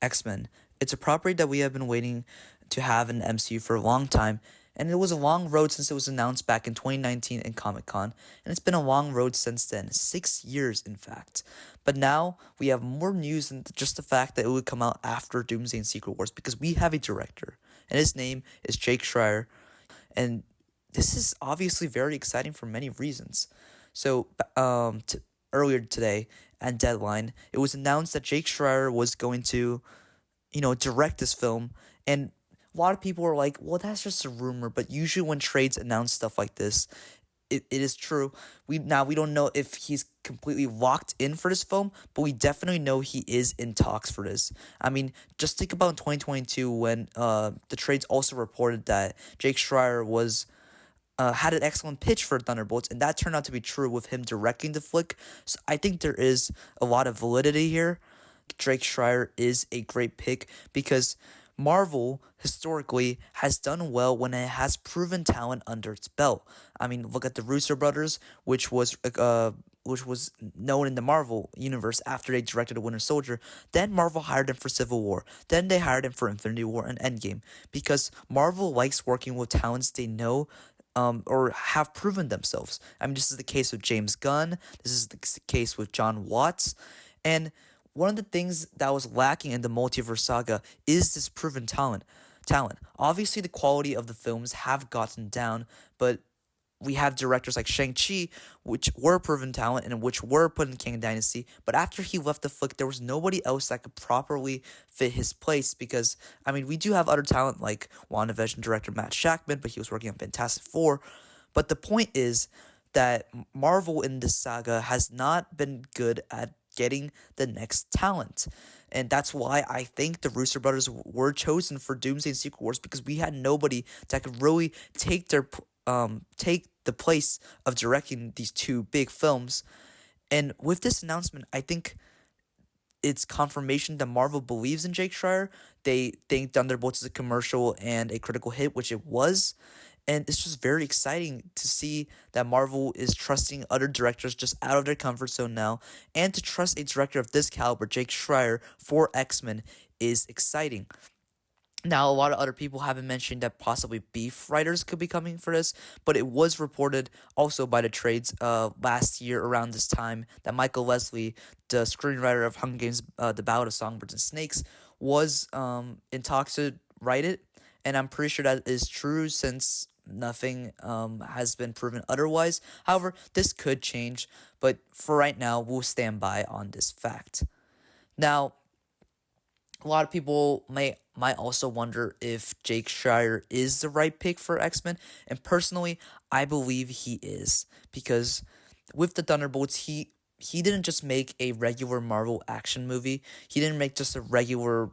X-Men. It's a property that we have been waiting to have in the MCU for a long time, and it was a long road since it was announced back in 2019 in Comic-Con, and it's been a long road since then, 6 years in fact. But now we have more news than just the fact that it would come out after Doomsday and Secret Wars, because we have a director, and his name is Jake Schreier, and this is obviously very exciting for many reasons. So, earlier today at Deadline, it was announced that Jake Schreier was going to, direct this film, and a lot of people were like, well, that's just a rumor, but usually when trades announce stuff like this, it is true. We don't know if he's completely locked in for this film, but we definitely know he is in talks for this. I mean, just think about 2022 when the trades also reported that Jake Schreier was had an excellent pitch for Thunderbolts, and that turned out to be true with him directing the flick. So I think there is a lot of validity here. Jake Schreier is a great pick because Marvel historically has done well when it has proven talent under its belt. I mean, look at the Russo brothers, which was known in the Marvel universe after they directed The Winter Soldier. Then Marvel hired him for Civil War. Then they hired him for Infinity War and Endgame, because Marvel likes working with talents they know or have proven themselves. I mean, this is the case with James Gunn. This is the case with John Watts. And one of the things that was lacking in the multiverse saga is this proven talent. Obviously, the quality of the films have gotten down, but we have directors like Shang-Chi, which were proven talent and which were put in Kang Dynasty, but after he left the flick, there was nobody else that could properly fit his place, because, I mean, we do have other talent like WandaVision director Matt Shakman, but he was working on Fantastic Four. But the point is that Marvel in this saga has not been good at getting the next talent. And that's why I think the Russo brothers were chosen for Doomsday and Secret Wars, because we had nobody that could really take the place of directing these two big films. And with this announcement, I think it's confirmation that Marvel believes in Jake Schreier. They think Thunderbolts is a commercial and a critical hit, which it was. And it's just very exciting to see that Marvel is trusting other directors just out of their comfort zone now. And to trust a director of this caliber, Jake Schreier, for X-Men is exciting. Now, a lot of other people have been mentioning that possibly beef writers could be coming for this, but it was reported also by the trades last year around this time that Michael Leslie, the screenwriter of Hunger Games, The Ballad of Songbirds and Snakes, was in talks to write it. And I'm pretty sure that is true, since nothing has been proven otherwise. However, this could change, but for right now, we'll stand by on this fact. Now, a lot of people might also wonder if Jake Schreier is the right pick for X-Men, and personally, I believe he is, because with the Thunderbolts, he didn't just make a regular Marvel action movie. He didn't make just a regular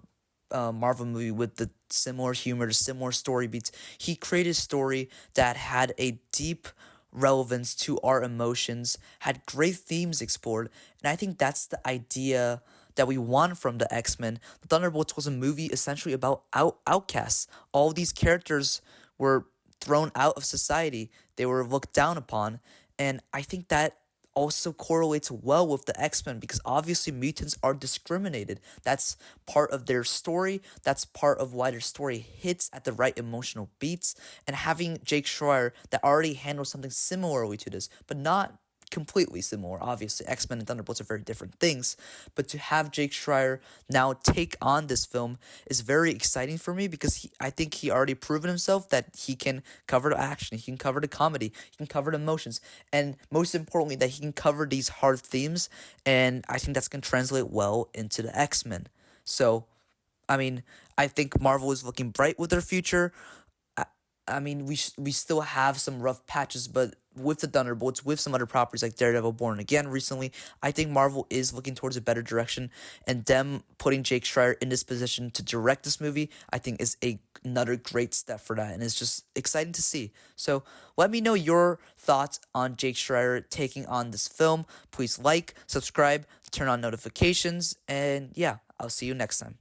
Marvel movie with the similar humor, the similar story beats. He created a story that had a deep relevance to our emotions, had great themes explored, and I think that's the idea that we want from the X-Men. The Thunderbolts was a movie essentially about outcasts. All these characters were thrown out of society. They were looked down upon, and I think that also correlates well with the X-Men, because obviously mutants are discriminated. That's part of their story. That's part of why their story hits at the right emotional beats. And having Jake Schreier that already handles something similarly to this, but not completely similar. Obviously, X-Men and Thunderbolts are very different things, but to have Jake Schreier now take on this film is very exciting for me, because I think he already proven himself that he can cover the action, he can cover the comedy, he can cover the emotions, and most importantly, that he can cover these hard themes, and I think that's going to translate well into the X-Men. So, I mean, I think Marvel is looking bright with their future. I mean, we still have some rough patches, but with the Thunderbolts, with some other properties like Daredevil Born Again recently, I think Marvel is looking towards a better direction, and them putting Jake Schreier in this position to direct this movie, I think is another great step for that, and it's just exciting to see. So let me know your thoughts on Jake Schreier taking on this film. Please like, subscribe, turn on notifications, and yeah, I'll see you next time.